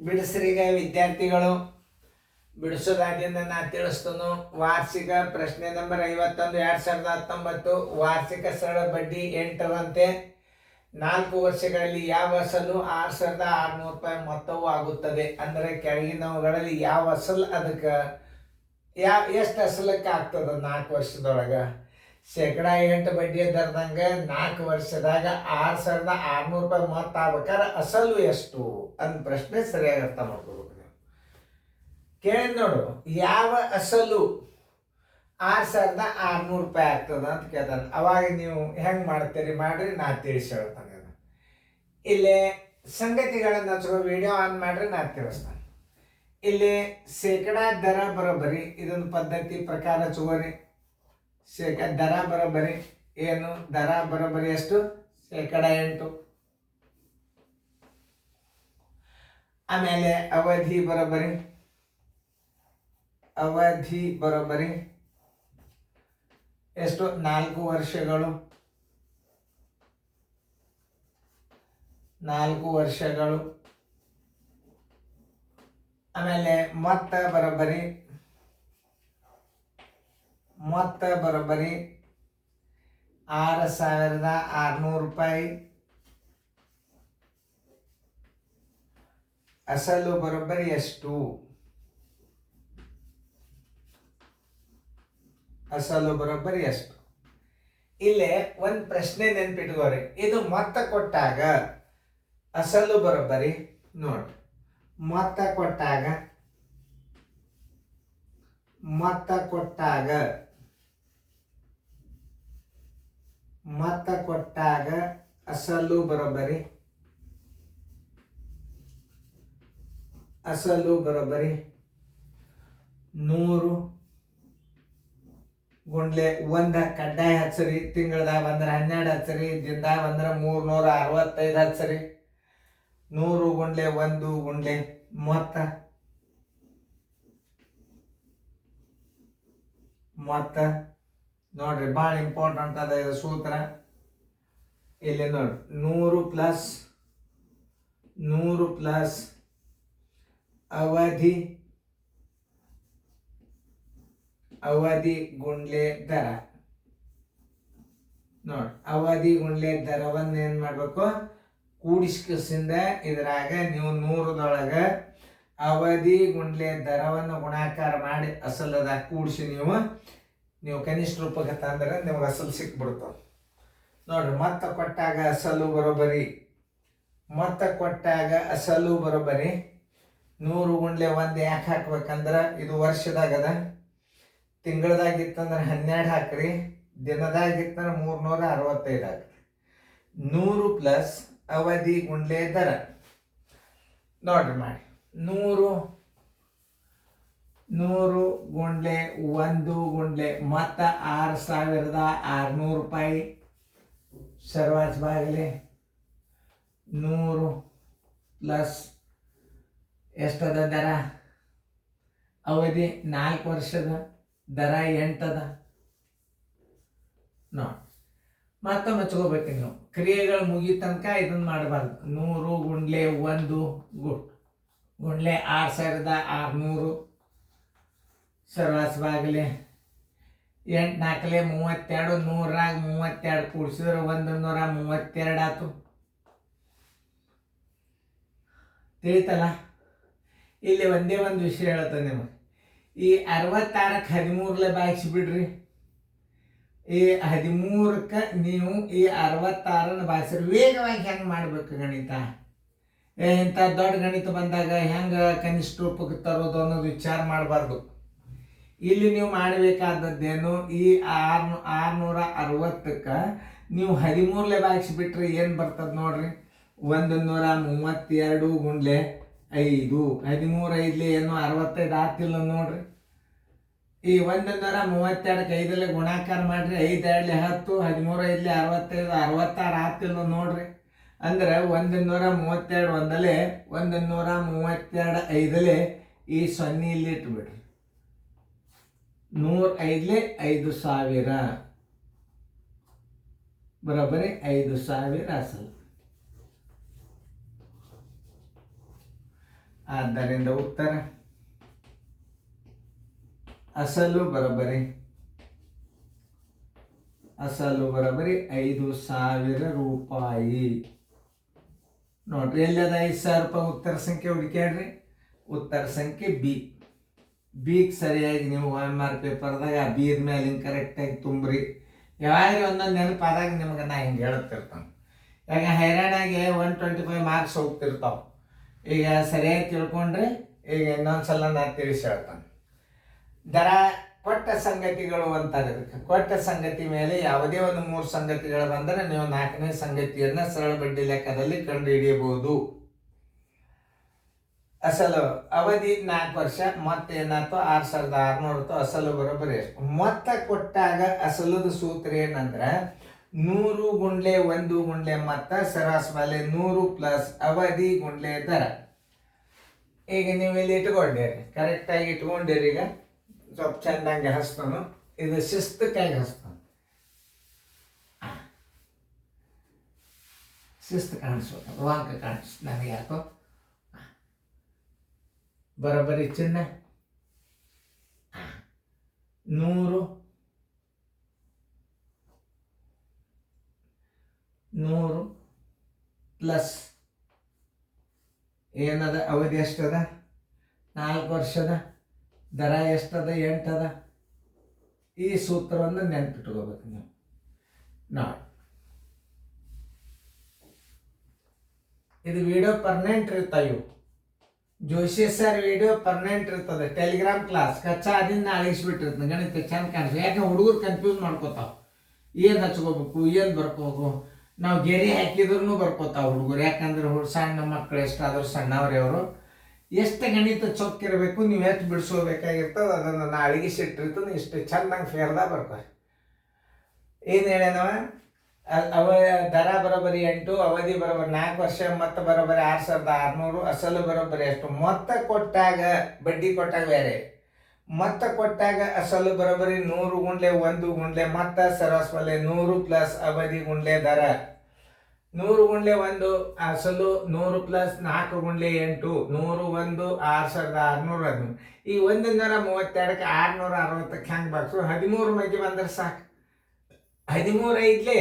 ಬಿಡಿಸ್ರೀಗ ವಿದ್ಯಾರ್ಥಿಗಳು, ಬಿಡಿಸೋದಾದ್ರಿಂದ ನಾ ತಿಳಿಸ್ತನು. ವಾರ್ಷಿಕ ಪ್ರಶ್ನೆ ನಂಬರ್ 51 2019 ವಾರ್ಷಿಕ ಸರಳ ಬಡ್ಡಿ 8ರಂತೆ 4 ವರ್ಷಗಳಲ್ಲಿ ಯಾವ ಅಸಲು 6600 ರೂಪಾಯಿ ಮೊತ್ತವು ಆಗುತ್ತದೆ. ಅಂದರೆ ಕೆಳಗಿನವುಗಳಲ್ಲಿ ಯಾವ ಅಸಲು ಅದಕ್ಕೆ ಎಷ್ಟು ಅಸಲಕ್ಕೆ ಆಗ್ತದ 4 ವರ್ಷದೊಳಗೆ? 8% ಬಡ್ಡಿ ದರದಂಗೆ 4 ವರ್ಷದಾಗ 6600 ರೂಪಾಯಿ ಮೊತ್ತ ಆಗ್ಬೇಕಾದ್ರೆ ಅಸಲು ಎಷ್ಟು ಅಂತ ಪ್ರಶ್ನೆ ಸರಿಯಾಗಿ ಅರ್ಥ ಮಾಡ್ಕೋಬೇಕು. ಕೇಳಿ ನೋಡು, ಯಾವ ಅಸಲು 6600 ರೂಪಾಯಿ ಆಗ್ತದ ಅಂತ ಕೇಳ್ತಾನೆ. ಅವಾಗ ನೀವು ಹೆಂಗೆ ಮಾಡ್ತೀರಿ ಮಾಡ್ರಿ, ನಾ ತಿಳಿಸಿ ಹೇಳ್ತಾನೆ. ಇಲ್ಲಿ ಸಂಗತಿಗಳನ್ನು ಹಚ್ಚೋ ವಿಡಿಯೋ ಆನ್ ಮಾಡ್ರಿ, ನಾ ತಿಳಿಸ್ತಾನೆ. ಇಲ್ಲಿ ಶೇಕಡ ದರ ಬರೋಬ್ಬರಿ ಇದೊಂದು ಪದ್ಧತಿ ಪ್ರಕಾರ ಹಚ್ಕೋರಿ. ದರ ಬರೋಬ್ಬರಿ ಏನು? ದರ ಬರೋಬ್ಬರಿ ಎಷ್ಟು? 8%. ಆಮೇಲೆ ಅವಧಿ ಬರೋಬ್ಬರಿ, ಅವಧಿ ಬರೋಬ್ಬರಿ ಎಷ್ಟು? 4 ವರ್ಷಗಳು. 4 ವರ್ಷಗಳು. ಆಮೇಲೆ ಮೊತ್ತ ಬರೋಬ್ಬರಿ, ಮೊತ್ತ ಬರೋಬ್ಬರಿ 6600 ರೂಪಾಯಿ. ಅಸಲು ಬರೋಬ್ಬರಿ ಎಷ್ಟು? ಅಸಲು ಬರೋಬ್ಬರಿ ಎಷ್ಟು? ಇಲ್ಲೇ ಒಂದು ಪ್ರಶ್ನೆ ನೆನ್ಪಿಟ್ಕೋರಿ. ಇದು ಮೊತ್ತ ಕೊಟ್ಟಾಗ ಅಸಲು ಬರೋಬ್ಬರಿ ನೋಡಿ. ಮೊತ್ತ ಕೊಟ್ಟಾಗ, ಮೊತ್ತ ಕೊಟ್ಟಾಗ, ಮೊತ್ತ ಕೊಟ್ಟಾಗ ಅಸಲು ಬರೋಬ್ಬರಿ, ಅಸಲು ಬರೋಬ್ಬರಿ 100 ಗುಂಡ್ಲೆ 1 ಕಡ್ಡಾಯ ಹಚ್ಚರಿ. ತಿಂಗಳದಾಗ ಬಂದ್ರೆ 12 ಹಚ್ಚರಿ. ದಿನದಾಗ ಬಂದ್ರೆ 365 ಹಚ್ಚರಿ. 100 ಗುಂಡ್ಲೆ 1 ಗುಂಡ್ಲೆ ಮೊತ್ತ, ಮೊತ್ತ ನೋಡ್ರಿ ಭಾಳ ಇಂಪಾರ್ಟೆಂಟ್ ಅದ ಇದು ಸೂತ್ರ. ಇಲ್ಲಿ ನೋಡ್ರಿ 100 ಪ್ಲಸ್ ಅವಧಿ, ಅವಧಿ ಗುಂಡ್ಲೆ ದರ. ನೋಡಿ, ಅವಧಿ ಗುಂಡ್ಲೆ ದರವನ್ನು ಏನ್ ಮಾಡ್ಬೇಕು? ಕೂಡಿಸ್ಕಿಸಿಂದ ಇದ್ರಾಗ ನೀವು 100ದೊಳಗ ಅವಧಿ ಗುಂಡ್ಲೆ ದರವನ್ನು ಗುಣಾಕಾರ ಮಾಡಿ ಅಸಲದಾಗ ಕೂಡಿಸಿ ನೀವು ಕನಿಷ್ಠ ರೂಪಕ್ಕೆ ತಂದ್ರೆ ನಿಮ್ಗೆ ಅಸಲು ಸಿಕ್ಬಿಡ್ತಾವ. ನೋಡ್ರಿ, ಮೊತ್ತ ಕೊಟ್ಟಾಗ ಅಸಲು ಬರೋಬ್ಬರಿ, ಮೊತ್ತ ಕೊಟ್ಟಾಗ ಅಸಲು ಬರೋಬ್ಬರಿ 100 ಗುಂಡ್ಲೆ 1 ಯಾಕೆ ಹಾಕ್ಬೇಕಂದ್ರೆ ಇದು ವರ್ಷದಾಗದ. ತಿಂಗಳದಾಗಿತ್ತಂದ್ರೆ 12 ಹಾಕ್ರಿ. ದಿನದಾಗಿತ್ತಂದ್ರೆ 365 ಹಾಕ್ರಿ. 100 ಪ್ಲಸ್ ಅವಧಿ ಗುಂಡ್ಲೆ ದರ ನೋಡ್ರಿ ಮಾಡಿ. 100 ಗುಂಡ್ಲೆ 1 ಗುಂಡ್ಲೆ ಮೊತ್ತ 6600 ರೂಪಾಯಿ. ಸರ್ವಾಸ್ ಬಾಗಿಲೆ 100 ಪ್ಲಸ್ ಎಷ್ಟದ ದರ? ಅವಧಿ 4 ವರ್ಷದ ದರ 8 ಅದ. ನೋಡಿ, ಮತ್ತೊಮ್ಮೆ ಹಚ್ಕೋಬೇಕು ನೀವು. ಕ್ರಿಯೆಗಳು ಮುಗಿಯ ತನಕ ಇದನ್ನ ಮಾಡಬಾರ್ದು. 100 ಗುಂಡ್ಲೆ 1 ಗುಂಡ್ಲೆ 6600 ಸರ್ವಾಸ್ ಬಾಗಿಲೆ 8 4 32. 100ರಾಗ 32 ಕೂಡಿಸಿದ್ರೆ 132 ಆಯ್ತು. ತಿಳಿತಲ್ಲ? ಇಲ್ಲಿ ಒಂದೇ ಒಂದು ವಿಷಯ ಹೇಳ್ತೇನೆ ನಿಮಗೆ. ಈ 66ಕ್ಕೆ 13 ಬಾಗಿಸಿಬಿಡ್ರಿ. ಈ 13ಕ್ಕೆ ನೀವು ಈ 66ನ್ನು ಬಾಗಿಸ್ರಿ. ವೇಗವಾಗಿ ಹೆಂಗೆ ಮಾಡ್ಬೇಕು ಗಣಿತ? ಇಂಥ ದೊಡ್ಡ ಗಣಿತ ಬಂದಾಗ ಹೆಂಗೆ ಕನಿಷ್ಠ ರೂಪಕ್ಕೆ ತರೋದು ಅನ್ನೋದು ವಿಚಾರ ಮಾಡಬಾರ್ದು. ಇಲ್ಲಿ ನೀವು ಮಾಡಬೇಕಾದದ್ದೇನು? ಈ 660ಕ್ಕೆ ನೀವು 13 ಬಾಗಿಸಿಬಿಟ್ರೆ ಏನು ಬರ್ತದೆ ನೋಡ್ರಿ? 132 ಗುಂಡ್ಲೆ 5. 13 5 ಏನು 65 ಆಗ್ತಿಲ್ಲ ನೋಡ್ರಿ. ಈ 132ಕ್ಕೆ 5 ಗುಣಾಕಾರ ಮಾಡ್ರಿ. 5 2 10, 13 5 65, 66 ಆಗ್ತಿಲ್ಲ ನೋಡ್ರಿ. ಅಂದ್ರೆ 132 ಒಂದಲೇ 132 5 ಈ 0 ಇಲ್ಲಿ ಇಟ್ಬಿಡ್ರಿ. 100 5 5000. ಬರೋಬ್ಬರಿ 5,000 ಅಸಲು. ಆದ್ದರಿಂದ ಉತ್ತರ ಅಸಲು ಬರೋಬ್ಬರಿ 5,000 ರೂಪಾಯಿ. ನೋಡ್ರಿ ಎಲ್ಲದ 5,000 ರೂಪಾಯಿ ಉತ್ತರ ಸಂಖ್ಯೆ ಹುಡುಕ್ಯಾಡ್ರಿ. ಉತ್ತರ ಸಂಖ್ಯೆ ಬಿ. ಬಿಗೆ ಸರಿಯಾಗಿ ನೀವು OMR ಪೇಪರ್ದಾಗ ಆ ಬೀದ ಮೇಲೆ ಹಿಂಗೆ ಕರೆಕ್ಟಾಗಿ ತುಂಬ್ರಿ. ಯಾವಾಗ ಒಂದೊಂದು ನೆನಪಾದಾಗ ನಿಮ್ಗೆ ನಾ ಹಿಂಗೆ ಹೇಳುತ್ತಿರ್ತಾನೆ. ಯಾಕೆ ಹೈರಾಣಾಗಿ 125 ಮಾರ್ಕ್ಸ್ ಹೋಗ್ತಿರ್ತಾವೆ. ಈಗ ಸರಿಯಾಗಿ ತಿಳ್ಕೊಂಡ್ರೆ ಈಗ ಇನ್ನೊಂದ್ಸಲ ನಾ ತಿಳಿಸಿ ಹೇಳ್ತಾನೆ. ದರ ಕೊಟ್ಟ ಸಂಗತಿಗಳು ಅಂತಾರೆ ಇದಕ್ಕೆ. ಕೊಟ್ಟ ಸಂಗತಿ ಮೇಲೆ ಯಾವುದೇ ಒಂದು 3 ಸಂಗತಿಗಳು ಬಂದರೆ ನೀವು 4ನೇ ಸಂಗತಿಯನ್ನು ಸರಳ ಬಡ್ಡಿ ಲೆಕ್ಕದಲ್ಲಿ ಕಂಡುಹಿಡಿಯಬಹುದು. ಅಸಲು ಅವಧಿ 4 ವರ್ಷ, ಮತ್ತೇನಾಯ್ತು 6,600 ಅಸಲು ಬರೋಬ್ಬರಿ ಎಷ್ಟು? ಮೊತ್ತ ಕೊಟ್ಟಾಗ ಅಸಲದ ಸೂತ್ರ ಏನಂದ್ರೆ 100 ಗುಂಡ್ಲೆ 1 ಗುಂಡ್ಲೆ ಮೊತ್ತ ಸರಾಸರಿ ಮೇಲೆ 100 ಪ್ಲಸ್ ಅವಧಿ ಗುಂಡ್ಲೆ ದರ. ಈಗ ನೀವು ಇಲ್ಲಿ ಇಟ್ಕೊಂಡಿರಿ, ಕರೆಕ್ಟಾಗಿ ಇಟ್ಕೊಂಡಿರಿ. ಈಗ ಸ್ವಲ್ಪ ಚೆಂದಂಗೆ ಹಸ್ತಾನು, ಇದು ಶಿಸ್ತಕ್ಕಾಗಿ ಹಸ್ತಾನು. ಶಿಸ್ತು ಕಾಣಿಸ್ಬೇಕು, ವಾಂಕ ಕಾಣಿಸ್ ನನಗೆ ಯಾಕೋ ಬರೋಬ್ಬರಿ ಚಿನ್ನ 100 ಪ್ಲಸ್ ಏನದ ಅವಧಿ ಎಷ್ಟದ 4 ವರ್ಷದ, ದರ ಎಷ್ಟದ 8 ಅದ. ಈ ಸೂತ್ರವನ್ನು ನೆನ್ಪಿಟ್ಕೋಬೇಕು ನೀವು. ನೋಡಿ ಇದು ವಿಡಿಯೋ ಪರ್ಮನೆಂಟ್ ಇರ್ತಾವೆ. ಜೋಶಿ ಸರ್ ವಿಡಿಯೋ ಪರ್ಮನೆಂಟ್ ಇರ್ತದೆ. ಟೆಲಿಗ್ರಾಮ್ ಕ್ಲಾಸ್ ಕಚ್ಚಾ ಅದನ್ನ ಅಳಿಸ್ಬಿಟ್ಟಿರ್ತದೆ. ಗಣಿತ ಚಂದ ಕಾಣಿಸ್ತದೆ. ಯಾಕೆ ಹುಡುಗರು ಕನ್ಫ್ಯೂಸ್ ಮಾಡ್ಕೋತಾವ, ಏನು ಹಚ್ಕೋಬೇಕು ಏನು ಬರ್ಕೋಬೇಕು. ನಾವು ಗೆರೆ ಹಾಕಿದ್ರು ಬರ್ಕೋತಾವ ಹುಡುಗರು. ಯಾಕಂದ್ರೆ ಸಣ್ಣ ಮಕ್ಕಳು ಎಷ್ಟಾದರೂ ಸಣ್ಣವ್ರೆ ಅವರು. ಎಷ್ಟು ಗಣಿತ ಚೊಕ್ಕಿರಬೇಕು, ನೀವು ಎಷ್ಟು ಬಿಡಿಸ್ಕೋಬೇಕಾಗಿರ್ತದೆ ಅದನ್ನು ನಾ ಅಳಗಿಸಿಟ್ಟಿರ್ತದೆ. ಇಷ್ಟು ಚೆನ್ನಾಗಿ ಫೇರ್ದಾಗ ಬರ್ತಾರೆ. ಏನು ಹೇಳ್ಯಾನವ, ದರ ಬರೋಬ್ಬರಿ 8, ಅವಧಿ ಬರೋಬ್ಬರಿ 4 ವರ್ಷ, ಮೊತ್ತ ಬರೋಬ್ಬರಿ 6,600, ಅಸಲು ಬರೋಬ್ಬರಿ ಎಷ್ಟು? ಮೊತ್ತ ಕೊಟ್ಟಾಗ ಬಡ್ಡಿ ಕೊಟ್ಟಾಗ ಬೇರೆ. ಮೊತ್ತ ಕೊಟ್ಟಾಗ ಅಸಲು ಬರೋಬ್ಬರಿ 100 ಗುಂಡ್ಲೆ 1 ಗುಂಡ್ಲೆ ಮೊತ್ತ ಸರಾಸರಿ 100 ಪ್ಲಸ್ ಅವಧಿ ಗುಂಡ್ಲೆ ದರ. 100 ಗುಂಡ್ಲೆ 1 ಅಸಲು 100 ಪ್ಲಸ್ 4 ಗುಂಡ್ಲೆ 8, 100 1 6,600. ಈ 132ಕ್ಕೆ 660ಕ್ಕೆ ಹೆಂಗೆ ಬಾಕ್ಸು? 13 ಮೈಗೆ ಬಂದ್ರೆ ಸಾಕು. 13 ಐದ್ಲೆ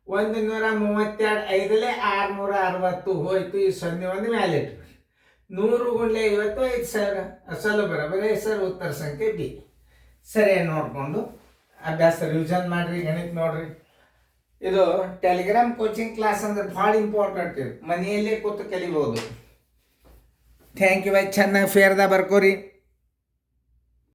132 5ಲೆ 660 ಹೋಯ್ತು. ಈ 0 ಒಂದು ಮೇಲೆ ಇಟ್ಬಿಡಿ. 100 ಗುಂಡ್ಲೆ 50 5,000 ಅಸಲು ಬರೋಬ್ಬರಿ 5,000. ಉತ್ತರ ಸಂಖ್ಯೆ ಬಿ. ಸರಿಯಾಗಿ ನೋಡಿಕೊಂಡು ಅಭ್ಯಾಸ ರಿವಿಷನ್ ಮಾಡಿರಿ, ಗಣಿತ ನೋಡ್ರಿ. ಇದು ಟೆಲಿಗ್ರಾಮ್ ಕೋಚಿಂಗ್ ಕ್ಲಾಸ್ ಅಂದ್ರೆ ಭಾಳ ಇಂಪಾರ್ಟೆಂಟ್. ಇದು ಮನೆಯಲ್ಲೇ ಕೂತು ಕಲಿಬೋದು. Thank you. ಚೆನ್ನಾಗಿ ಫೇರ್ದಾಗ ಬರ್ಕೋರಿ.